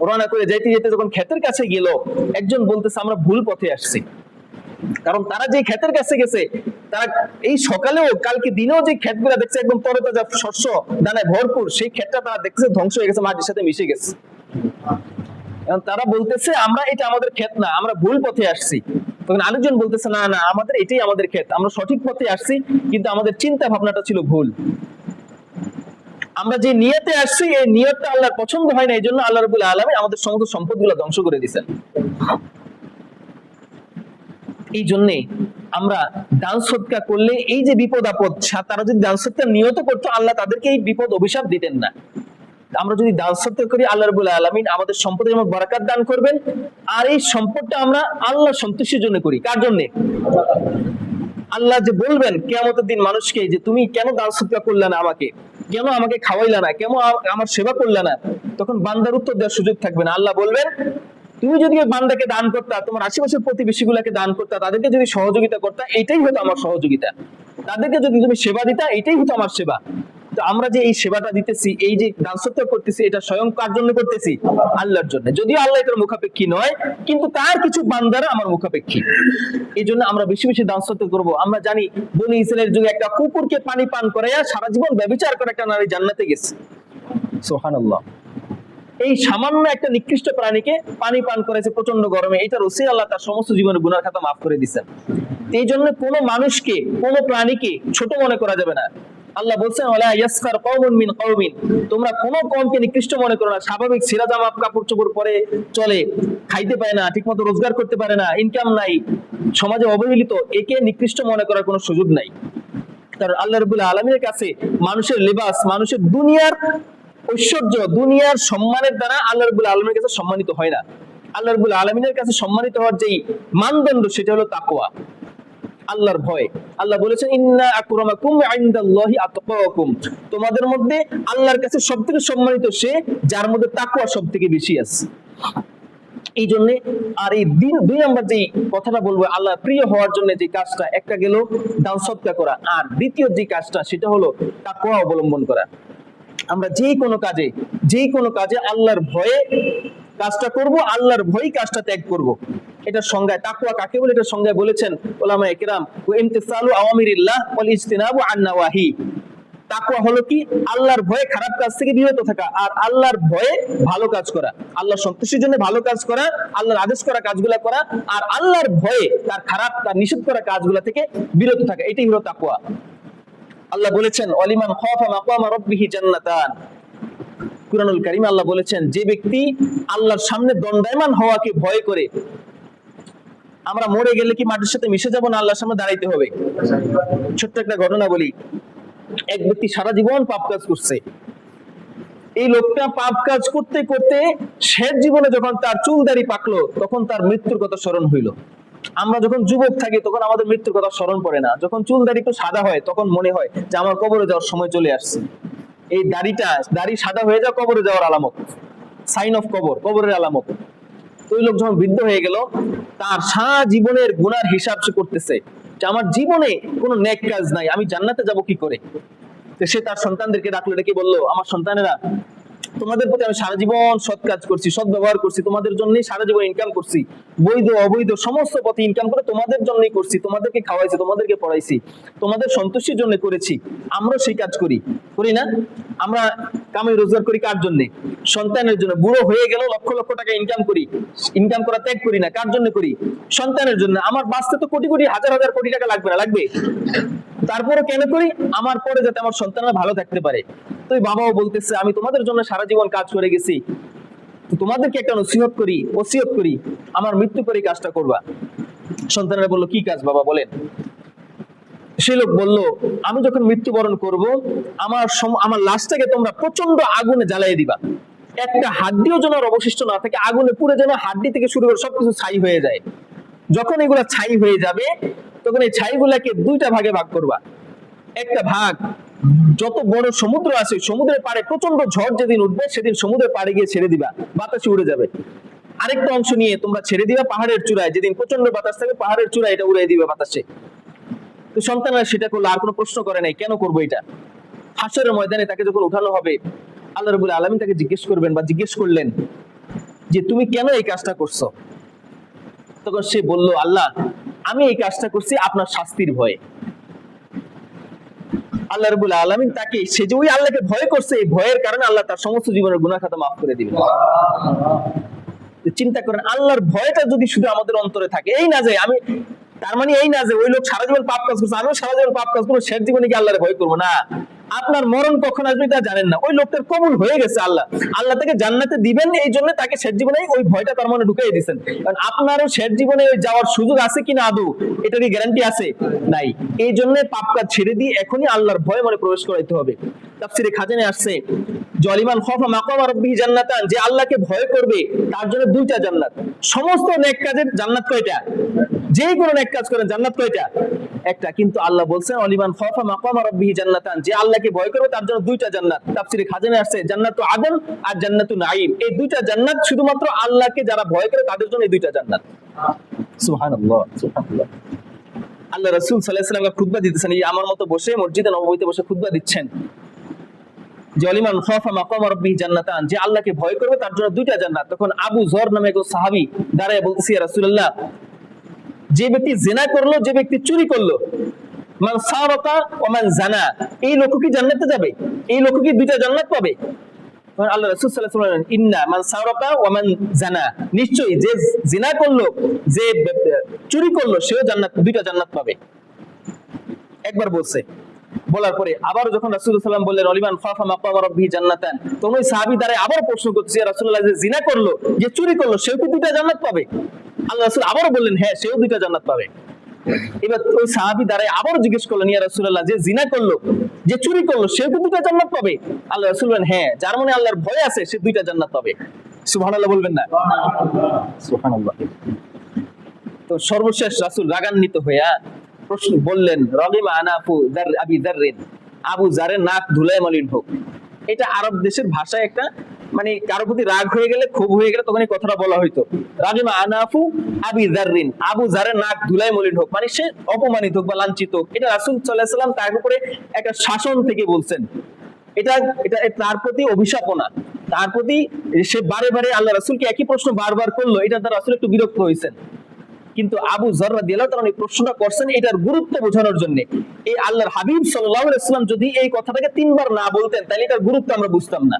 [SPEAKER 1] রওনা করে যাইতে যেতে যখন ক্ষেতের কাছে গেল, একজন বলতেছে আমরা ভুল পথে আসছি। কারণ তারা যে ক্ষেতের কাছে গেছে, তারা এই সকালেও কালকে দিনেও যে ক্ষেতগুলো দেখছে একদম তরতাজা শস্য দানায় ভরপুর, সেই ক্ষেতটা তারা দেখছে ধ্বংস হয়ে গেছে, মাটির সাথে মিশে গেছে। এবং তারা বলতেছে আমরা এটা আমাদের ক্ষেত না, আমরা ভুল পথে আসছি। তখন আরেকজন বলতেছে না না, আমাদের এটাই আমাদের ক্ষেত, আমরা সঠিক পথে আসছি, কিন্তু আমাদের চিন্তা ভাবনাটা ছিল ভুল। আমরা যে নিয়তে আসছি এই নিয়তটা আল্লাহর পছন্দ হয় না, এই জন্য আল্লাহ রাব্বুল আলামিন আমাদের সমস্ত সম্পদগুলো ধ্বংস করে দিয়েছেন। এই জন্যে আমরা দান সদকা করলে এই যে বিপদ আপদ, তারা যদি দান সদকা নিয়ত করতো আল্লাহ তাদেরকে এই বিপদ অভিশাপ দিতেন না। আমরা যদি দান সদকা করি আল্লাহ রাব্বুল আলামিন আমাদের সম্পদের মধ্যে বরকত দান করবেন। আর এই সম্পদটা আমরা আল্লাহ সন্তুষ্টির জন্য করি। কার জন্য? আল্লাহ যে বলবেন কিয়ামতের দিন মানুষকে যে তুমি কেন দান সদকা করলে না, আমাকে কেন আমাকে খাওয়াইলা না, কেন আমার সেবা করলে না, তখন বান্দার উত্তর দেওয়ার সুযোগ থাকবে না। আল্লাহ বলবেন তুমি যদি বান্দাকে দান করতা, তোমার আশেপাশের প্রতিবেশী গুলাকে দান করতা, তাদেরকে যদি সহযোগিতা করতা, এটাই হতো আমার সহযোগিতা। তাদেরকে যদি তুমি সেবা দিতা, এটাই হতো আমার সেবা। তো আমরা যে এই সেবাটা দিতেছি, এই যে দান সদকা করতেছি, এটা স্বয়ং কার জন্য করতেছি? আল্লাহর জন্য। যদিও আল্লাহ এটার মুখাপেক্ষী নয়, কিন্তু তার কিছু বান্দারা আমার মুখাপেক্ষী। এই জন্য আমরা বেশি বেশি দান সদকা করব। আমরা জানি বনি ইসরায়েলের যুগে একটা কুকুরকে পানি পান করাইয়া সারা জীবন ব্যভিচার করে একটা নারী জান্নাতে গেছে। সুবহানাল্লাহ। এই সামান্য একটা নিকৃষ্ট প্রাণীকে পানি পান করেছে প্রচন্ড গরমে, এটার ওসিলা আল্লাহ তার সমস্ত জীবনের গুনার খাতা মাফ করে দিচ্ছেন। এই জন্য কোনো মানুষকে, কোনো প্রাণীকে ছোট মনে করা যাবে না। আল্লাহ বলছেন ওয়ালা ইয়াসখার কওমুন মিন কওমিন, তোমরা কোনো কওমকে নিকৃষ্ট মনে করো না। স্বাভাবিক ছিঁড়া জামা কাপড় চোপড় পরে চলে, খাইতে পায় না, ঠিকমতো রোজগার করতে পারে না, ইনকাম নাই, সমাজে অবহেলিত, একে নিকৃষ্ট মনে করার কোনো সুযোগ নাই। কারণ আল্লাহ রাব্বুল আলামিনের কাছে মানুষের লিবাস, মানুষের দুনিয়ার ঐশ্বর্য, দুনিয়ার সম্মানের দ্বারা আল্লাহ রাব্বুল আলামিনের কাছে সম্মানিত হয় না। আল্লাহ রাব্বুল আলামিনের কাছে সম্মানিত হওয়ার যেই মানদণ্ড, সেটা হলো তাকওয়া, আল্লাহর ভয়। আল্লাহ বলেছেন ইন্না আকরামাকুম ইনদাল্লাহি আতকাকুম, তোমাদের মধ্যে আল্লাহর কাছে সবথেকে সম্মানিত সে যার মধ্যে তাকওয়া সবথেকে বেশি আছে। এই জন্য আর এই দুই নাম্বার যে কথাটা বলবো, আল্লাহ প্রিয় হওয়ার জন্য যে কাজটা, একটা গেল দান সদকা করা, আর দ্বিতীয় যে কাজটা সেটা হলো তাকওয়া অবলম্বন করা। আমরা যে কোনো কাজে আল্লাহর ভয়ে কাজটা করব, আল্লাহর ভয়ে কাজটা ত্যাগ করব। এটা সংজ্ঞায় তাকওয়া কাকে বলে, এটা সংজ্ঞায় বলেছেন উলামায়ে কেরাম ওয়া ইমতিসালু আওয়ামিরিল্লাহ ওয়াল ইজতিনাবু আন নাওয়াহি। তাকওয়া হলো কি? আল্লাহর ভয়ে খারাপ কাজ থেকে বিরত থাকা, আর আল্লাহর ভয়ে ভালো কাজ করা, আল্লাহর সন্তুষ্টির জন্য ভালো কাজ করা, আল্লাহর আদেশ করা কাজগুলো করা, আর আল্লাহর ভয়ে তার খারাপ, তার নিষেধ করা কাজগুলো থেকে বিরত থাকা, এটাই হলো তাকওয়া। আল্লাহ বলেছেন ওয়ালিমান খাফা মাকামা রাব্বিহি জান্নাতান, কুরআনুল কারীমে আল্লাহ বলেছেন যে ব্যক্তি আল্লাহর সামনে দণ্ডায়মান হওয়াকে ভয় করে। আমরা মরে গেলে কি মাটির সাথে মিশে যাব না আল্লাহর সামনে দাঁড়াইতে হবে? ছোট্ট একটা ঘটনা বলি। এক ব্যক্তি সারা জীবন পাপ কাজ করছে। এই লোকটা পাপ কাজ করতে করতে শেষ জীবনে যখন তার চুল দাড়ি পাকলো, তখন তার মৃত্যুর কথা স্মরণ হইল। আমরা যখন যুবক থাকি তখন আমাদের মৃত্যুর কথা স্মরণ পড়ে না। যখন চুল দাড়ি একটু সাদা হয় তখন মনে হয় যে আমার কবরে যাওয়ার সময় চলে আসছে। এই দাড়ি সাদা হয়ে যাওয়া কবরে যাওয়ার আলামত, সাইন অফ কবরের আলামত। তো ওই লোক যখন বৃদ্ধ হয়ে গেল, তার সারা জীবনের গুনার হিসাব সে করতেছে যে আমার জীবনে কোনো নেক কাজ নাই, আমি জান্নাতে যাব কি করে। তো সে তার সন্তানদেরকে ডাকলো, ডেকে বলল আমার সন্তানেরা, তোমাদের প্রতি আমি সারা জীবন সৎ কাজ করছি, সৎ ব্যবহার করছি, তোমাদের জন্যই সারা জীবন ইনকাম করছি, বৈধ অবৈধ সমস্ত পথে ইনকাম করে তোমাদের জন্যই করছি, তোমাদেরকে খাওয়াইছি, তোমাদেরকে পড়াইছি, তোমাদের সন্তুষ্টির জন্য করেছি। আমরা সেই কাজ করি না? আমরা কামাই রোজগার করি কার জন্য? সন্তানের জন্য। বুড়ো হয়ে গেল লক্ষ লক্ষ টাকা ইনকাম করা ত্যাগ করি না, কার জন্য করি? সন্তানের জন্য। আমার বাঁচতে তো কোটি কোটি হাজার হাজার কোটি টাকা লাগবে না, লাগবে? তারপরে কেন করি? আমার পরে যাতে আমার সন্তানরা ভালো থাকতে পারে। তো বাবাও বলতেছে আমি তোমাদের জন্য সারা জীবন কাজ করে গেছি, তোমাদেরকে একটা ওসিয়ত করি, আমার মৃত্যু পরে কাজটা করবা। সন্তানেরা বললো কি কাজ বাবা বলেন? সে লোক বলল আমি যখন মৃত্যুবরণ করব, আমার লাশটাকে তোমরা প্রচন্ড আগুনে জ্বালিয়ে দিবা, একটা হাড্ডিও যেন অবশিষ্ট না থাকে, আগুনে পুড়ে যেন হাড্ডি থেকে শুরু করে সবকিছু ছাই হয়ে যায়। যখন এগুলা ছাই হয়ে যাবে তখন এই ছাইগুলাকে দুইটা ভাগে ভাগ করবা। একটা ভাগ যত বড় সমুদ্র আছে, সমুদ্রের পাড়ে প্রচন্ড ঝড় যেদিন উঠবে সেদিন সমুদ্রের পাড়ে গিয়ে ছেড়ে দিবা, বাতাসে উড়ে যাবে। আরেকটা অংশ নিয়ে তোমরা ছেড়ে দিবা পাহাড়ের চূড়ায়, যেদিন প্রচন্ড বাতাস থাকে পাহাড়ের চূড়ায় এটা উড়িয়ে দিবে বাতাসে। তো সন্তানরা সেটা করলো, আর কোনো প্রশ্ন করে নাই কেন করবো এটা। হাসরের ময়দানে তাকে যখন উঠানো হবে, আল্লাহ রাব্বুল আলামিন তাকে জিজ্ঞেস করলেন যে তুমি কেন এই কাজটা করছো? তখন সে বলল আল্লাহ আমি এই কাজটা করছি আপনার শাস্তির ভয়ে। আল্লাহ রাব্বুল আলামিন তাকে, সে যে ওই আল্লাহকে ভয় করছে, এই ভয়ের কারণে আল্লাহ তার সমস্ত জীবনের গুনাহ খাতা মাফ করে দিবেন। চিন্তা করেন, আল্লাহর ভয়টা যদি শুধু আমাদের অন্তরে থাকে, এই না যে আমি, তার মানে এই না যে ওই লোক সারা জীবন পাপ কাজ করছে, আমিও সারা জীবন পাপ কাজ করবো, শেষ জীবনে কি আল্লাহর ভয় করবো না। আপনার মরণ কখন আসবে তা জানেন না। ওই লোকটার কবুল হয়ে গেছে, আল্লাহ তাকে জান্নাতে দিবেন, এই জন্য তাকে শেষ জীবনে ওই ভয়টা তার মনে ঢুকিয়ে দিয়েছেন। কারণ আপনারও শেষ জীবনে যাওয়ার সুযোগ আছে কিনা আদৌ, এটা কি গ্যারান্টি আছে? নাই। এই জন্য পাপ কাজ ছেড়ে দিয়ে এখনই আল্লাহর ভয় মনে প্রবেশ করাইতে হবে। তাফসীরে খাজানে আসছে, জলিমান খাফা মাকাম রাব্বিহি জান্নাতান, যে আল্লাহকে ভয় করবে তার জন্য দুইটা জান্নাত। সমস্ত নেক কাজের জান্নাত কয়টা? যে কোনো নেক কাজ করেন জান্নাত কয়টা? একটা। কিন্তু আল্লাহ বলছেন অলিমান খাফা মাকাম রাব্বিহি জান্নাতান, যে আল্লাহকে ভয় করবে তার জন্য দুইটা জান্নাত। তাফসীরে খাজানে আসছে জান্নাতু আদন আর জান্নাতু নাঈম, এই দুইটা জান্নাত শুধুমাত্র আল্লাহকে যারা ভয় করে তাদের জন্য এই দুইটা জান্নাত। সুবহানাল্লাহ, সুবহানাল্লাহ। আল্লাহ রাসূল সাল্লাল্লাহু আলাইহি ওয়াসাল্লাম খুতবা দিতেছেন, এই আমার মতো বসে মসজিদে নববীতে বসে খুতবা দিচ্ছেন। জলিমান খাফা মাকাম রাব্বিহি জান্নাতান, যে আল্লাহকে ভয় করবে তার জন্য দুইটা জান্নাত। তখন আবু যর নামে এক সাহাবী দাঁড়ায় বলতেছে, ইয়া রাসূলুল্লাহ, যে ব্যক্তি জিনা করলো, যে ব্যক্তি চুরি করলো, মান সারাকা ওয়া মান জানা, এই লোক কি জান্নাতে যাবে? এই লোক কি দুইটা জান্নাত পাবে? আল্লাহ রাসূল সাল্লাল্লাহু আলাইহি ওয়াসাল্লাম বলেন, ইন্না মান সারাকা ওয়া মান জানা, নিশ্চয়ই যে জিনা করলো, যে চুরি করলো, সেও জান্নাত, দুইটা জান্নাত পাবে। একবার বলছে, বলার পরে আবার যখন রাসূলুল্লাহ সাল্লাল্লাহু আলাইহি ওয়াসাল্লাম বললেন অলিমান খাফা মাকাম রাব্বিহি জান্নাতান, তখন ওই সাহাবী দাঁড়ায় আবার প্রশ্ন করছে, ইয়া রাসূলুল্লাহ, যে জিনা করলো, যে চুরি করলো, সেও কি দুইটা জান্নাত পাবে? আল্লাহ রাসূল আবারও বললেন, হ্যাঁ, সেও দুইটা জান্নাত পাবে। এবার ওই সাহাবী দাঁড়ায় আবারও জিজ্ঞেস করলেন, ইয়া রাসূলুল্লাহ, যে জিনা করলো, যে চুরি করলো, সেও কি দুইটা জান্নাত পাবে? আল্লাহ রাসূল বলেন, হ্যাঁ, যার মনে আল্লাহর ভয় আছে সে দুইটা জান্নাত পাবে। সুবহানাল্লাহ বলবেন না? সুবহানাল্লাহ। তো সর্বশেষ রাসূল রাগান্বিত হইয়া প্রশ্ন বললেন, রাগিমা আনাফু যার আবি যাররিন, আবু যারের নাক ধুলায় মলিন হোক। এটা আরব দেশের ভাষায় একটা, মানে কারো প্রতি রাগ হয়ে গেলে, ক্ষোভ হয়ে গেলে তখন এই কথাটা বলা হইতো, রাগিমা আনাফু আবি যাররিন, আবু যারের নাক ধুলায় মলিন হোক, মানে সে অপমানিত হোক বা লাঞ্ছিত হোক। এটা রাসূল সাল্লাল্লাহু আলাইহি ওয়াসাল্লাম তার উপরে একটা শাসন থেকে বলছেন। এটা এটা তার প্রতি অভিশাপও না, তার প্রতি সে বারে বারে আল্লাহ রাসূলকে একই প্রশ্ন বারবার করলো, এটা তার রাসূল একটু বিরক্ত হয়েছেন। কিন্তু আবু যর রাদিয়াল্লাহু তাআলা এই প্রশ্নটা করছেন এটার গুরুত্ব বোঝানোর জন্য। এই আল্লাহর হাবিব সাল্লাল্লাহু আলাইহি ওয়াসাল্লাম যদি এই কথাটাকে তিনবার না বলতেন, তাহলে এটার গুরুত্ব আমরা বুঝতাম না।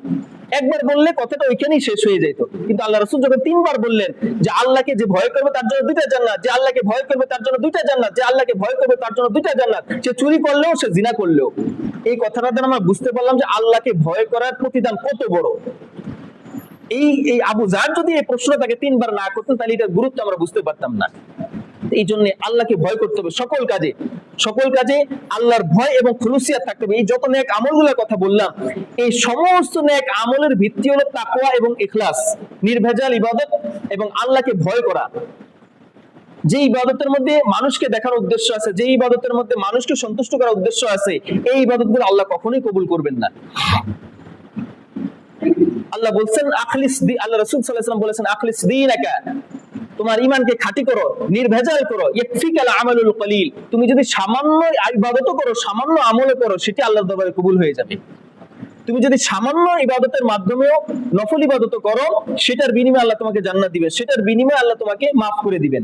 [SPEAKER 1] একবার বললে কথাটা ওইখানেই শেষ হয়ে যেত। কিন্তু আল্লাহ রাসূল যখন তিনবার বললেন যে আল্লাহকে যে ভয় করবে তার জন্য দুইটা জান্নাত, যে আল্লাহকে ভয় করবে তার জন্য দুইটা জান্নাত, যে আল্লাহকে ভয় করবে তার জন্য দুইটা জান্নাত, সে চুরি করলেও সে জিনা করলেও, এই কথাটা দ্বারা আমরা বুঝতে পারলাম যে আল্লাহকে ভয় করার প্রতিদান কত বড়। এই আবু যার যদি এই প্রশ্ন তাকে তিনবার না করতেন, তাহলে এটার গুরুত্ব আমরা বুঝতে পারতাম না। এই জন্য আল্লাহকে ভয় করতে হবে সকল কাজে, সকল কাজে আল্লাহর ভয় এবং খুলুসিয়াত থাকতে হবে। এই যত নেক আমলগুলোর কথা বললাম, এই সমস্ত নেক আমলের ভিত্তি হলো তাকওয়া এবং ইখলাস, নির্ভেজাল ইবাদত এবং আল্লাহকে ভয় করা। যে ইবাদতের মধ্যে মানুষকে দেখার উদ্দেশ্য আছে, যে ইবাদতের মধ্যে মানুষকে সন্তুষ্ট করার উদ্দেশ্য আছে, এই ইবাদতগুলো আল্লাহ কখনোই কবুল করবেন না। আল্লাহ বলছেন আখলিস, আল্লাহ রাসূল সাল্লাল্লাহু আলাইহি ওয়াসাল্লাম বলেছেন আখলিস দীনাকা, তোমার ঈমানকে খাঁটি করো, নির্ভেজাল করো, ইয়াকফিকাল আমালুল কলিল, তুমি যদি সামান্য ইবাদত করো, সামান্য আমল করো, সেটা আল্লাহর দরবারে কবুল হয়ে যাবে। তুমি যদি সামান্য ইবাদতের মাধ্যমেও নফল ইবাদত করো, সেটার বিনিময়ে আল্লাহ তোমাকে জান্নাত দিবেন, সেটার বিনিময়ে আল্লাহ তোমাকে মাফ করে দিবেন।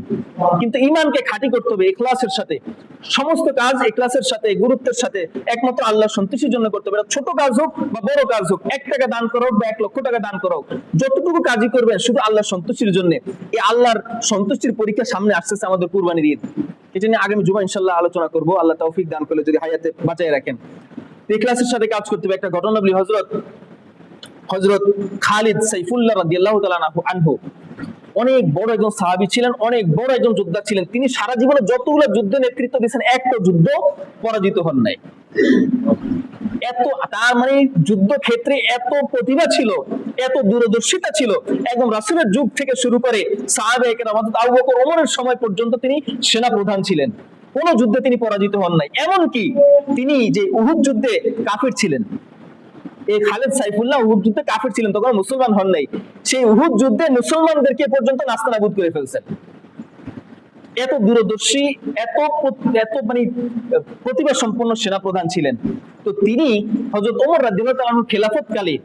[SPEAKER 1] কিন্তু ঈমানকে খাঁটি করতে হবে ইখলাসের সাথে, সমস্ত কাজ ইখলাসের সাথে, গুরুত্বের সাথে, একমাত্র আল্লাহর সন্তুষ্টির জন্য করতে হবে। ছোট কাজ হোক বা বড় কাজ হোক, 1 টাকা দান করো বা 1 লক্ষ টাকা দান করো, যতটুকু কাজই করবে শুধু আল্লাহর সন্তুষ্টির জন্য। এই আল্লাহর সন্তুষ্টির পরীক্ষা সামনে আসতেছে আমাদের কুরবানির ঈদ, এটা নিয়ে আগামী জুমা ইনশাআল্লাহ আলোচনা করব, আল্লাহ তৌফিক দান করলে, যদি হায়াতে বাঁচায় রাখেন। ইখলাসের সাথে কাজ করতে হবে। একটা ঘটনা বলি, হযরত খালিদ সাইফুল্লাহ রাদিয়াল্লাহু তাআলা আনহু অনেক বড় একজন সাহাবী ছিলেন, অনেক বড় একজন যোদ্ধা ছিলেন। তিনি সারা জীবনে যতগুলো যুদ্ধে নেতৃত্ব দিয়েছেন, একটা যুদ্ধ পরাজিত হন নাই। এত, তার মানে যুদ্ধ ক্ষেত্রে এত প্রতিভা ছিল, এত দূরদর্শিতা ছিল, একদম রাসূলের যুগ থেকে শুরু করে সাহাবায়ে কেরাম, হযরত আবু বকর, ওমরের সময় পর্যন্ত তিনি সেনা প্রধান ছিলেন। কোন যুদ্ধে তিনি পরাজিত হন নাই। এমনকি তিনি যে উহুদ যুদ্ধে কাফির ছিলেন, এই খালিদ সাইফুল্লাহ উহুদ যুদ্ধে কাফির ছিলেন, তখন মুসলমান হন নাই। সেই উহুদ যুদ্ধে মুসলমানদেরকে পর্যন্ত নাস্তানাবুদ করে ফেলছেন। এত দূরদর্শী, এত মানে প্রতিভা সম্পন্ন সেনা প্রধান ছিলেন। তো তিনি হযরত ওমর রাদিয়াল্লাহু তাআলা খেলাফত কালে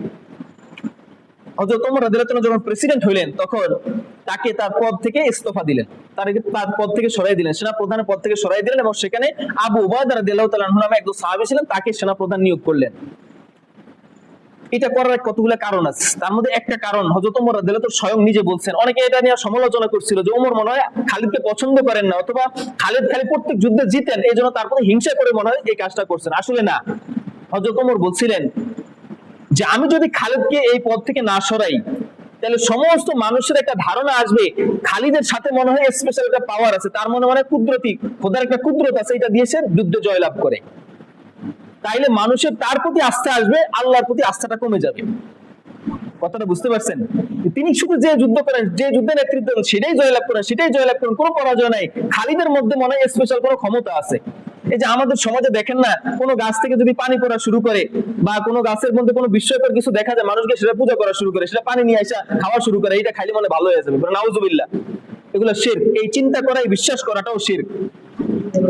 [SPEAKER 1] হযরত ওমর রাদিয়াল্লাহু তাআলা যখন প্রেসিডেন্ট হইলেন তখন তাকে তার পদ থেকে ইস্তফা দিলেন, তার পদ থেকে সরাই দিলেন, সেনা প্রধানের পদ থেকে সরাই দিলেন, এবং সেখানে আবু উবাইদা রাদিয়াল্লাহু তাআলা আনহু নামে একজন সাহাবী ছিলেন, তাকে সেনা প্রধান নিয়োগ করলেন। এটা করার কতগুলো কারণ আছে, তার মধ্যে একটা কারণ হযরত ওমর রাদিয়াল্লাহু তাআলা স্বয়ং নিজে বলছেন। অনেকে এটা নিয়ে সমালোচনা করছিল যে ওমর মনে হয় খালিদকে পছন্দ করেন না, অথবা খালিদ খালি প্রত্যেক যুদ্ধে জিতেন, এই জন্য তার প্রতি হিংসা করে মনে হয় এই কাজটা করছেন। আসলে না, হযরত ওমর বলছিলেন যে আমি যদি খালিদকে এই পদ থেকে না সরাই, তাহলে সমস্ত মানুষের একটা ধারণা আসবে খালিদের সাথে মনে হয় স্পেশাল একটা পাওয়ার আছে, তার মনে মনে কুদরতি খোদার একটা কুদরত আছে, এটা দিয়ে সে যুদ্ধে জয়লাভ করে। তাইলে মানুষের তার প্রতি আস্থা আসবে, আল্লাহর প্রতি আস্থাটা কমে যাবে। কথাটা বুঝতে পারছেন? তিনি শুধু যে যুদ্ধ করেন, যে যুদ্ধে নেতৃত্ব দেন, সেটাই জয়লাভ করেন, সেটাই জয়লাভ করেন, কোনো পরাজয় নাই। খালিদের মধ্যে মনে হয় স্পেশাল কোনো ক্ষমতা আছে। এই যে আমাদের সমাজে দেখেন না, কোনো গাছ থেকে যদি পানি পড়া শুরু করে, বা কোনো গাছের মধ্যে কোনো বিস্ময়কর কিছু দেখা যায়, মানুষকে সেটা পূজা করা শুরু করে, সেটা পানি নিয়ে আসা খাওয়া শুরু করে, এটা খাইলে মনে ভালো হয়ে যাবে, নাউজুবিল্লাহ। এগুলো শিরক। এই চিন্তা করাই, বিশ্বাস করাটাও শিরক।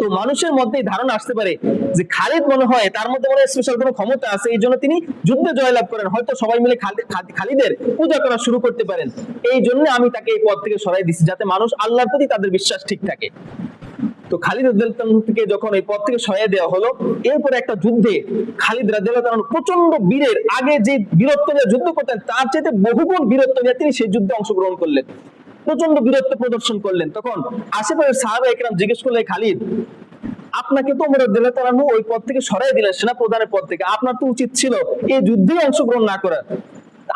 [SPEAKER 1] তো মানুষের মধ্যে ধারণা আসতে পারে যে খালিদ মনে হয় তার মধ্যে মনে স্পেশাল কোনো ক্ষমতা আছে, এই জন্য তিনি যুদ্ধে জয়লাভ করেন, হয়তো সবাই মিলে খালিদের পূজা করা শুরু করতে পারেন, এই জন্য আমি তাকে এই পদ থেকে সরাই দিচ্ছি, যাতে মানুষ আল্লাহর প্রতি তাদের বিশ্বাস ঠিক থাকে। তো খালিদ রাদিয়াল্লাহু তাআলা থেকে যখন এই পদ থেকে সরিয়ে দেওয়া হলো, এরপরে একটা যুদ্ধে খালিদ রাদিয়াল্লাহু তাআলা প্রচন্ড বীরের, আগে যে বীরত্ব নিয়ে যুদ্ধ করতেন তার চেয়ে বহুগুণ বীরত্ব নিয়ে তিনি সেই যুদ্ধে অংশগ্রহণ করলেন, প্রচন্ড বীরত্ব প্রদর্শন করলেন। তখন আশেপাশের সাহাবা একরাম জিজ্ঞেস করলেন, খালিদ, আপনাকে তো ওমর রাদিয়াল্লাহু তাআলা ওই পদ থেকে সরিয়ে দিলেন, সেনা প্রধানের পদ থেকে, আপনার তো উচিত ছিল এই যুদ্ধে অংশগ্রহণ না করার।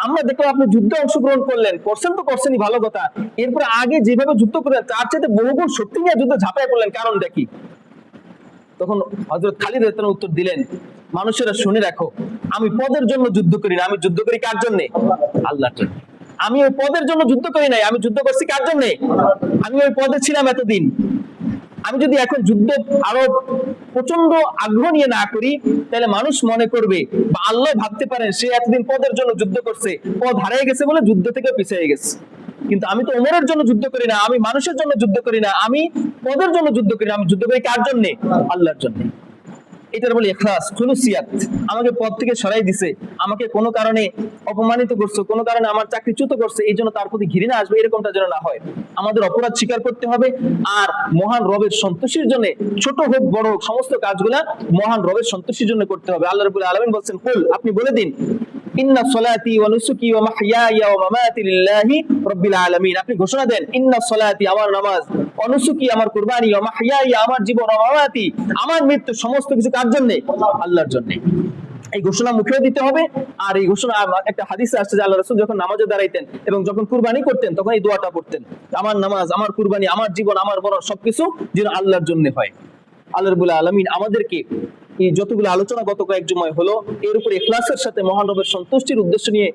[SPEAKER 1] আমরা দেখলাম আপনি যুদ্ধে অংশগ্রহণ করছেন তো করছেনই, ভালো কথা, এরপরে আগে যেভাবে যুদ্ধ করেন তার চাইতে বহুগুণ শক্তি নিয়ে যুদ্ধে ঝাঁপায় পড়লেন, কারণটা কি? তখন হযরত খালিদ রাদিয়াল্লাহু তাআলা উত্তর দিলেন, মানুষেরা শুনে রাখো, আমি পদের জন্য যুদ্ধ করি না, আমি যুদ্ধ করি কার জন্য? আল্লাহর জন্য। আমি ওই পদের জন্য যুদ্ধ করি নাই, আমি যুদ্ধ করছি কার জন্য? আমি ওই পদে ছিলাম এতদিন। আমি যদি এখন যুদ্ধ আরো প্রচন্ড আগ্রহ নিয়ে না করি, তাহলে মানুষ মনে করবে বা আল্লাহ ভাবতে পারেন সে এতদিন পদের জন্য যুদ্ধ করছে, পদ হারিয়ে গেছে বলে যুদ্ধ থেকে পিছিয়ে গেছে। কিন্তু আমি তো ওমরের জন্য যুদ্ধ করি না, আমি মানুষের জন্য যুদ্ধ করি না, আমি পদের জন্য যুদ্ধ করি না, আমি যুদ্ধ করি কার জন্য? আল্লাহর জন্য। এটার বলে ইখলাস, খুলুসিয়াত। আমাকে পদ থেকে সরাই দিছে, আমাকে কোনো কারণে অপমানিত করছে, কোনো কারণে আমার চাকরিচ্যুত করছে, এই জন্য তার প্রতি ঘৃণা আসবে, এরকমটা যেন না হয়। আমাদের অপরাধ স্বীকার করতে হবে, আর মহান রবের সন্তুষ্টির জন্য, ছোট হোক বড় হোক, সমস্ত কাজগুলা মহান রবের সন্তুষ্টির জন্য করতে হবে। আল্লাহ রাব্বুল আলামিন বলেন, কুল, আপনি বলে দিন, ইন্না সলাতি ওয়া নুসুকি ওয়া মাহইয়ায়া ওয়া মামাতি লিল্লাহি রাব্বিল আলামিন। আপনি ঘোষণা দেন, ইন্না সলাতি, আমার নামাজ, ওয়া নুসুকি, আমার কুরবানি, ওয়া মাহইয়ায়া, আমার জীবন, ওয়া মামাতি, আমার মৃত্যু, সমস্ত কিছু কার জন্য? আল্লাহর জন্য। এই ঘোষণা মুখেও দিতে হবে। আর এই ঘোষণা, একটা হাদিসে আসছে যে আল্লাহ রাসূল যখন নামাজে দাঁড়াইতেন এবং যখন কুরবানি করতেন তখন এই দোয়াটা পড়তেন, আমার নামাজ, আমার কুরবানি, আমার জীবন, আমার মরণ সবকিছু যেন আল্লাহর জন্য হয়। আল্লাহ রাব্বুল আলামিন আমাদেরকে এই যতগুলো আলোচনা গত কয়েক জুমায় হলো, এর উপরে ইখলাসের সাথে মহান রবের সন্তুষ্টির উদ্দেশ্য নিয়ে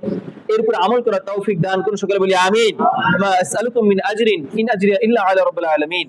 [SPEAKER 1] এর উপরে আমল করার তৌফিক দান করুন। সকলে বলি আমিন। মা আসআলুকুম মিন আজরিন ইন আজরিয়া ইল্লা আলা রাব্বিল আলামিন।